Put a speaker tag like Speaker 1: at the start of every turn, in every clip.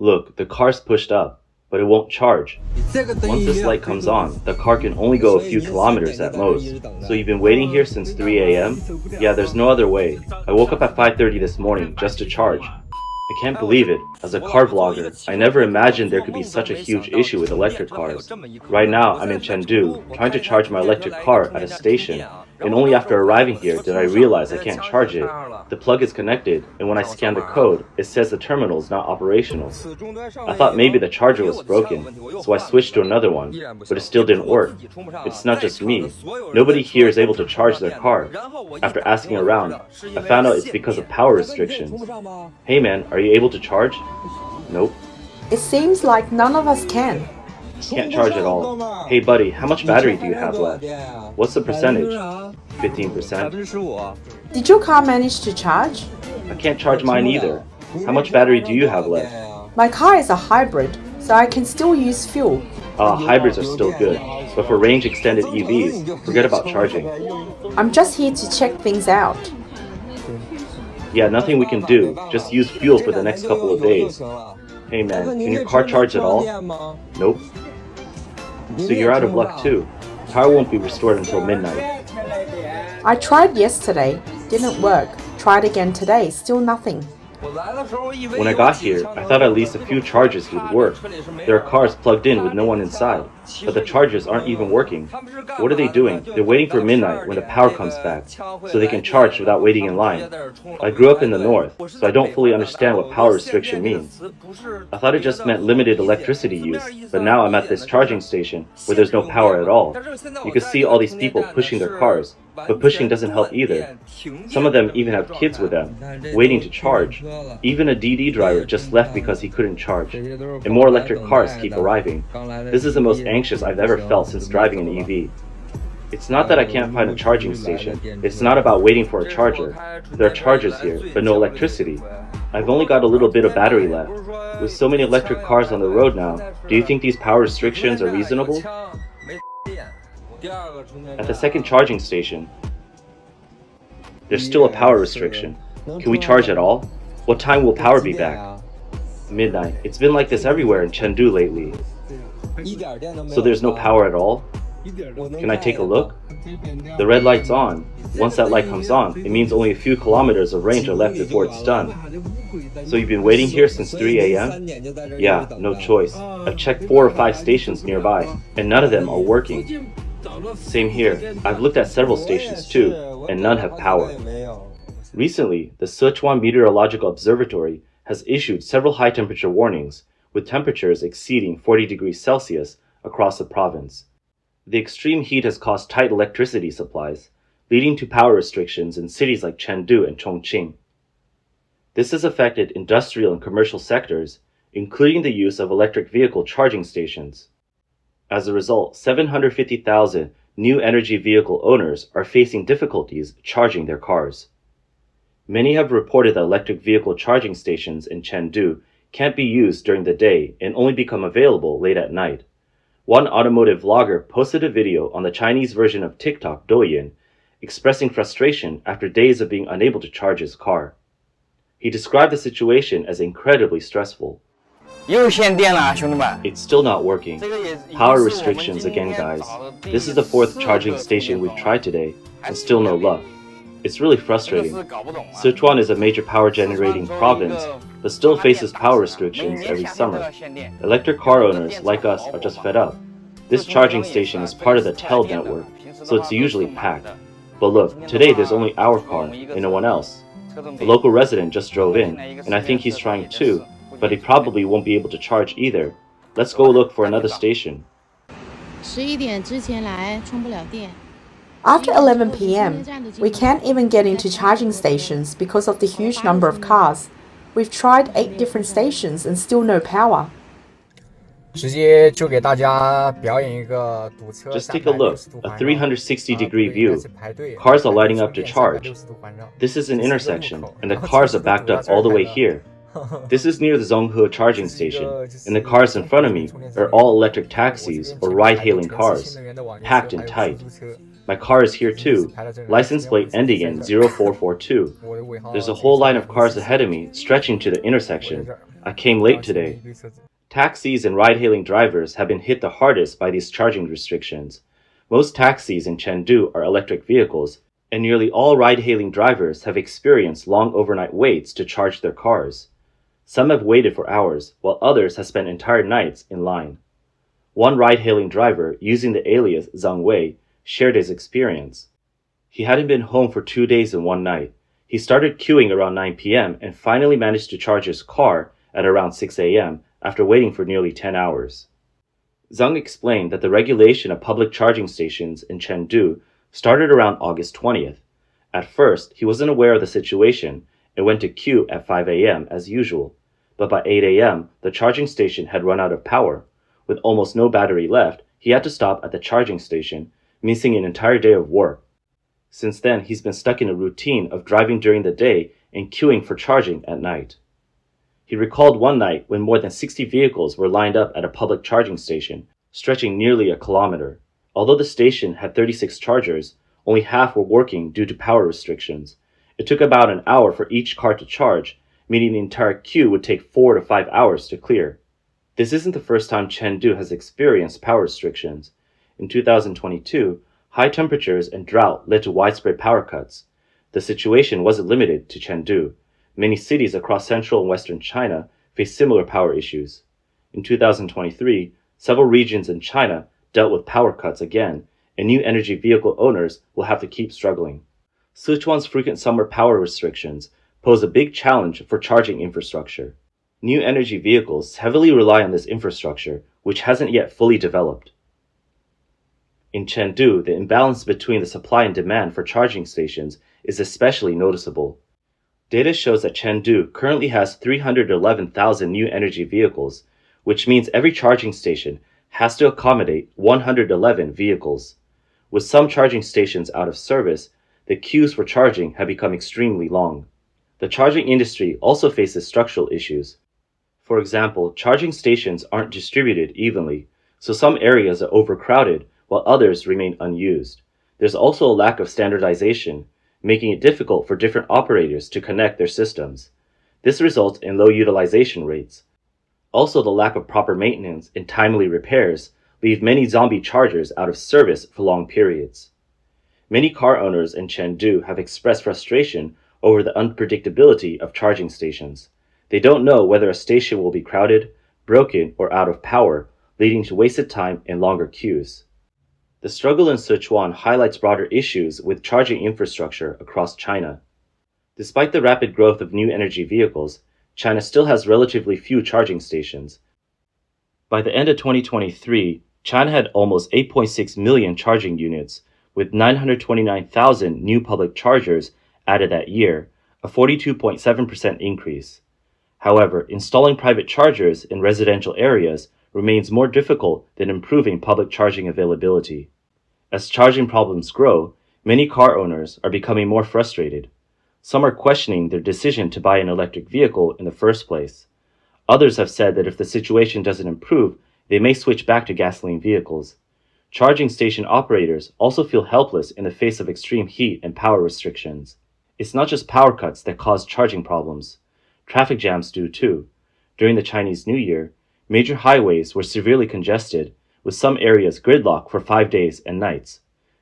Speaker 1: Look, the car's pushed up, but it won't charge. Once this light comes on, the car can only go a few kilometers at most. So you've been waiting here since 3 a.m.? Yeah, there's no other way. I woke up at 5:30 this morning just to charge. I can't believe it. As a car vlogger, I never imagined there could be such a huge issue with electric cars. Right now, I'm in Chengdu, trying to charge my electric car at a station, and only after arriving here did I realize I can't charge it. The plug is connected, and when I scan the code, it says the terminal is not operational. I thought maybe the charger was broken, so I switched to another one, but it still didn't work. It's not just me. Nobody here is able to charge their car. After asking around, I found out it's because of power restrictions. Hey man, are you able to charge? Nope.
Speaker 2: It seems like none of us can.
Speaker 1: Can't charge at all. Hey buddy, how much battery do you have left? What's the percentage? 15%?
Speaker 2: Did your car manage to charge?
Speaker 1: I can't charge mine either. How much battery do you have left?
Speaker 2: My car is a hybrid, so I can still use fuel.
Speaker 1: Hybrids are still good, but for range-extended EVs, forget about charging.
Speaker 2: I'm just here to check things out.
Speaker 1: Yeah, nothing we can do. Just use fuel for the next couple of days. Hey man, can your car charge at all? Nope. So you're out of luck too. Power won't be restored until midnight.
Speaker 2: I tried yesterday, didn't work. Tried again today, still nothing.
Speaker 1: When I got here, I thought at least a few chargers would work. There are cars plugged in with no one inside, but the chargers aren't even working. What are they doing? They're waiting for midnight when the power comes back, so they can charge without waiting in line. I grew up in the north, so I don't fully understand what power restriction means. I thought it just meant limited electricity use, but now I'm at this charging station where there's no power at all. You can see all these people pushing their cars, but pushing doesn't help either. Some of them even have kids with them, waiting to charge. Even a DD driver just left because he couldn't charge. And more electric cars keep arriving. This is the most anxious I've ever felt since driving an EV. It's not that I can't find a charging station. It's not about waiting for a charger. There are chargers here, but no electricity. I've only got a little bit of battery left. With so many electric cars on the road now, do you think these power restrictions are reasonable? At the second charging station, there's still a power restriction. Can we charge at all? What time will power be back? Midnight. It's been like this everywhere in Chengdu lately. So there's no power at all? Can I take a look? The red light's on. Once that light comes on, it means only a few kilometers of range are left before it's done. So you've been waiting here since 3 a.m.? Yeah, no choice. I've checked 4 or 5 stations nearby, and none of them are working. Same here. I've looked at several stations too, and none have power. Recently, the Sichuan Meteorological Observatory has issued several high-temperature warnings, with temperatures exceeding 40 degrees Celsius across the province. The extreme heat has caused tight electricity supplies, leading to power restrictions in cities like Chengdu and Chongqing. This has affected industrial and commercial sectors, including the use of electric vehicle charging stations. As a result, 750,000 new energy vehicle owners are facing difficulties charging their cars. Many have reported that electric vehicle charging stations in Chengdu can't be used during the day and only become available late at night. One automotive vlogger posted a video on the Chinese version of TikTok, Douyin, expressing frustration after days of being unable to charge his car. He described the situation as incredibly stressful. It's still not working. Power restrictions again, guys. This is the 4th charging station we've tried today, and still no luck. It's really frustrating. Sichuan is a major power generating province, but still faces power restrictions every summer. Electric car owners like us are just fed up. This charging station is part of the TEL network, so it's usually packed. But look, today there's only our car and no one else. A local resident just drove in, and I think he's trying too, but he probably won't be able to charge either. Let's go look for another station.
Speaker 2: After 11 p.m., we can't even get into charging stations because of the huge number of cars. We've tried 8 different stations and still no power.
Speaker 1: Just take a look, a 360-degree view. Cars are lining up to charge. This is an intersection, and the cars are backed up all the way here. This is near the Zhonghe charging station, and the cars in front of me are all electric taxis or ride-hailing cars, packed and tight. My car is here too, license plate ending in 0442. There's a whole line of cars ahead of me stretching to the intersection. I came late today. Taxis and ride-hailing drivers have been hit the hardest by these charging restrictions. Most taxis in Chengdu are electric vehicles, and nearly all ride-hailing drivers have experienced long overnight waits to charge their cars. Some have waited for hours, while others have spent entire nights in line. One ride-hailing driver, using the alias Zhang Wei, shared his experience. He hadn't been home for 2 days and one night. He started queuing around 9 p.m. and finally managed to charge his car at around 6 a.m. after waiting for nearly 10 hours. Zhang explained that the regulation of public charging stations in Chengdu started around August 20th. At first, he wasn't aware of the situation and went to queue at 5 a.m. as usual, but by 8 a.m., the charging station had run out of power. With almost no battery left, he had to stop at the charging station, missing an entire day of work. Since then, he's been stuck in a routine of driving during the day and queuing for charging at night. He recalled one night when more than 60 vehicles were lined up at a public charging station, stretching nearly a kilometer. Although the station had 36 chargers, only half were working due to power restrictions. It took about an hour for each car to charge, meaning the entire queue would take 4 to 5 hours to clear. This isn't the first time Chengdu has experienced power restrictions. In 2022, high temperatures and drought led to widespread power cuts. The situation wasn't limited to Chengdu. Many cities across central and western China face similar power issues. In 2023, several regions in China dealt with power cuts again, and new energy vehicle owners will have to keep struggling. Sichuan's frequent summer power restrictions pose a big challenge for charging infrastructure. New energy vehicles heavily rely on this infrastructure, which hasn't yet fully developed. In Chengdu, the imbalance between the supply and demand for charging stations is especially noticeable. Data shows that Chengdu currently has 311,000 new energy vehicles, which means every charging station has to accommodate 111 vehicles. With some charging stations out of service, the queues for charging have become extremely long. The charging industry also faces structural issues. For example, charging stations aren't distributed evenly, so some areas are overcrowded while others remain unused. There's also a lack of standardization, making it difficult for different operators to connect their systems. This results in low utilization rates. Also, the lack of proper maintenance and timely repairs leave many zombie chargers out of service for long periods. Many car owners in Chengdu have expressed frustration over the unpredictability of charging stations. They don't know whether a station will be crowded, broken, or out of power, leading to wasted time and longer queues. The struggle in Sichuan highlights broader issues with charging infrastructure across China. Despite the rapid growth of new energy vehicles, China still has relatively few charging stations. By the end of 2023, China had almost 8.6 million charging units, with 929,000 new public chargers added that year, a 42.7% increase. However, installing private chargers in residential areas remains more difficult than improving public charging availability. As charging problems grow, many car owners are becoming more frustrated. Some are questioning their decision to buy an electric vehicle in the first place. Others have said that if the situation doesn't improve, they may switch back to gasoline vehicles. Charging station operators also feel helpless in the face of extreme heat and power restrictions. It's not just power cuts that cause charging problems. Traffic jams do too. During the Chinese New Year, major highways were severely congested, with some areas gridlocked for 5 days and nights.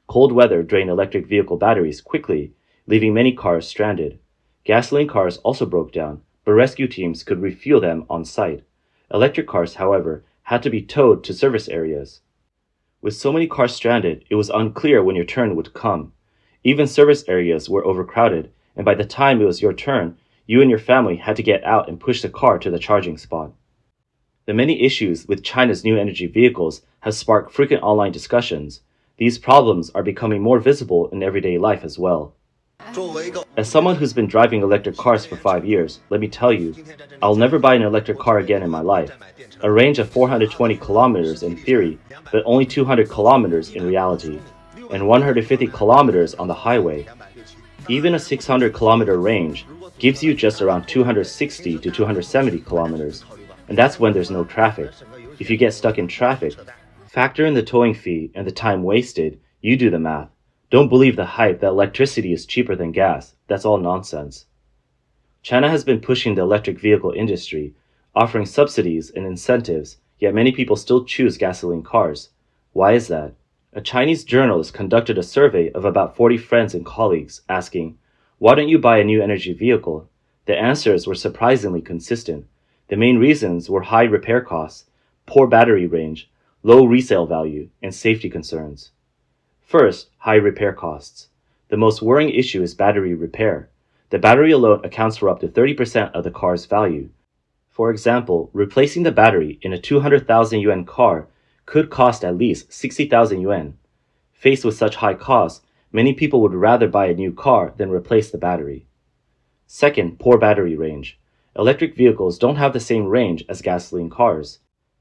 Speaker 1: Cold weather drained electric vehicle batteries quickly, leaving many cars stranded. Gasoline cars also broke down, but rescue teams could refuel them on site. Electric cars, however, had to be towed to service areas. With so many cars stranded, it was unclear when your turn would come. Even service areas were overcrowded, and by the time it was your turn, you and your family had to get out and push the car to the charging spot. The many issues with China's new energy vehicles have sparked frequent online discussions. These problems are becoming more visible in everyday life as well. As someone who's been driving electric cars for 5 years, let me tell you, I'll never buy an electric car again in my life. A range of 420 kilometers in theory, but only 200 kilometers in reality, and 150 kilometers on the highway. Even a 600-kilometer range gives you just around 260 to 270 kilometers, and that's when there's no traffic. If you get stuck in traffic, factor in the towing fee and the time wasted, you do the math. Don't believe the hype that electricity is cheaper than gas. That's all nonsense. China has been pushing the electric vehicle industry. offering subsidies and incentives, yet many people still choose gasoline cars. Why is that? A Chinese journalist conducted a survey of about 40 friends and colleagues, asking, "Why don't you buy a new energy vehicle?" The answers were surprisingly consistent. The main reasons were high repair costs, poor battery range, low resale value, and safety concerns. First, high repair costs. The most worrying issue is battery repair. The battery alone accounts for up to 30% of the car's value. For example, replacing the battery in a 200,000 yuan car could cost at least 60,000 yuan. Faced with such high costs, many people would rather buy a new car than replace the battery. Second, poor battery range. Electric vehicles don't have the same range as gasoline cars.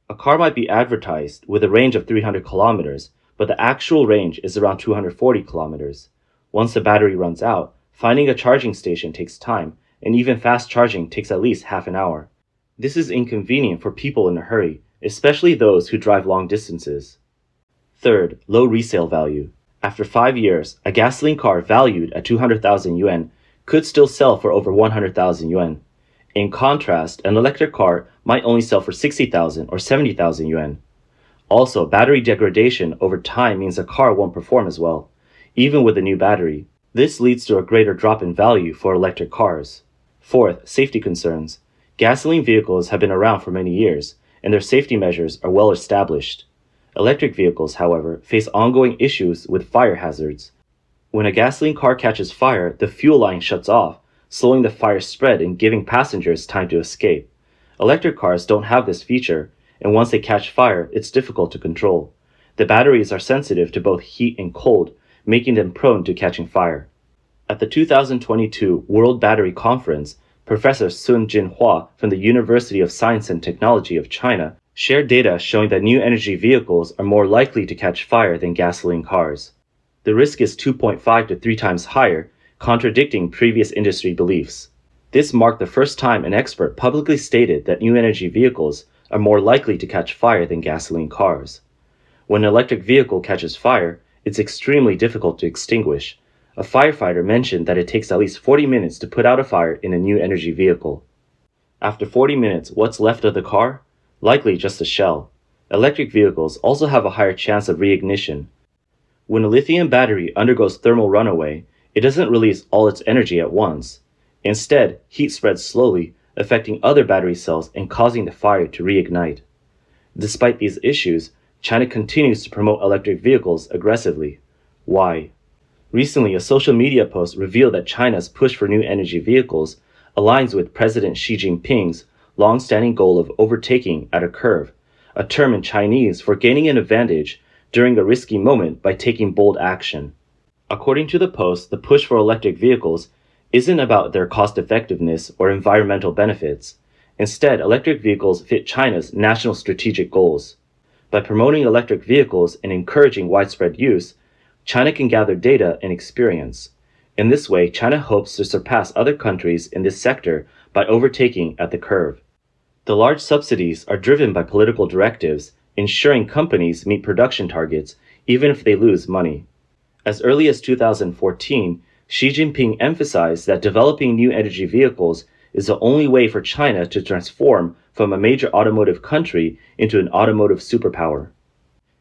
Speaker 1: A car might be advertised with a range of 300 kilometers, but the actual range is around 240 kilometers. Once the battery runs out, finding a charging station takes time, and even fast charging takes at least half an hour. This is inconvenient for people in a hurry, especially those who drive long distances. Third, low resale value. After 5 years, a gasoline car valued at 200,000 yuan could still sell for over 100,000 yuan. In contrast, an electric car might only sell for 60,000 or 70,000 yuan. Also, battery degradation over time means a car won't perform as well, even with a new battery. This leads to a greater drop in value for electric cars. Fourth, safety concerns. Gasoline vehicles have been around for many years, and their safety measures are well established. Electric vehicles, however, face ongoing issues with fire hazards. When a gasoline car catches fire, the fuel line shuts off, slowing the fire spread and giving passengers time to escape. Electric cars don't have this feature, and once they catch fire, it's difficult to control. The batteries are sensitive to both heat and cold, making them prone to catching fire. At the 2022 World Battery Conference, Professor Sun Jinhua from the University of Science and Technology of China shared data showing that new energy vehicles are more likely to catch fire than gasoline cars. The risk is 2.5 to 3 times higher, contradicting previous industry beliefs. This marked the first time an expert publicly stated that new energy vehicles are more likely to catch fire than gasoline cars. When an electric vehicle catches fire, it's extremely difficult to extinguish. A firefighter mentioned that it takes at least 40 minutes to put out a fire in a new energy vehicle. After 40 minutes, what's left of the car? Likely just a shell. Electric vehicles also have a higher chance of reignition. When a lithium battery undergoes thermal runaway, it doesn't release all its energy at once. Instead, heat spreads slowly, affecting other battery cells and causing the fire to reignite. Despite these issues, China continues to promote electric vehicles aggressively. Why? Recently, a social media post revealed that China's push for new energy vehicles aligns with President Xi Jinping's long-standing goal of overtaking at a curve, a term in Chinese for gaining an advantage during a risky moment by taking bold action. According to the post, the push for electric vehicles isn't about their cost-effectiveness or environmental benefits. Instead, electric vehicles fit China's national strategic goals. By promoting electric vehicles and encouraging widespread use, China can gather data and experience. In this way, China hopes to surpass other countries in this sector by overtaking at the curve. The large subsidies are driven by political directives, ensuring companies meet production targets even if they lose money. As early as 2014, Xi Jinping emphasized that developing new energy vehicles is the only way for China to transform from a major automotive country into an automotive superpower.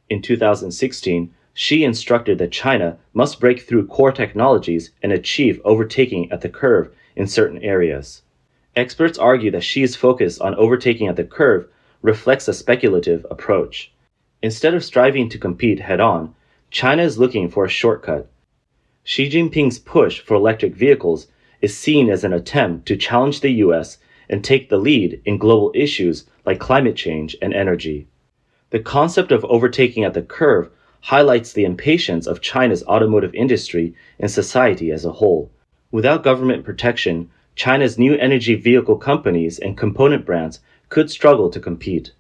Speaker 1: In 2016, Xi instructed that China must break through core technologies and achieve overtaking at the curve in certain areas. Experts argue that Xi's focus on overtaking at the curve reflects a speculative approach. Instead of striving to compete head-on, China is looking for a shortcut. Xi Jinping's push for electric vehicles is seen as an attempt to challenge the US and take the lead in global issues like climate change and energy. The concept of overtaking at the curve highlights the impatience of China's automotive industry and society as a whole. Without government protection, China's new energy vehicle companies and component brands could struggle to compete.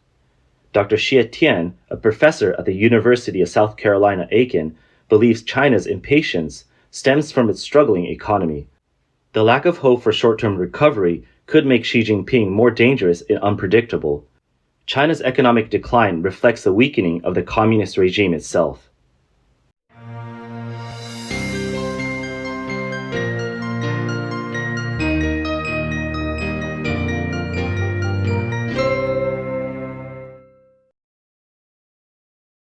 Speaker 1: Dr. Xie Tian, a professor at the University of South Carolina, Aiken, believes China's impatience stems from its struggling economy. The lack of hope for short-term recovery could make Xi Jinping more dangerous and unpredictable. China's economic decline reflects the weakening of the communist regime itself.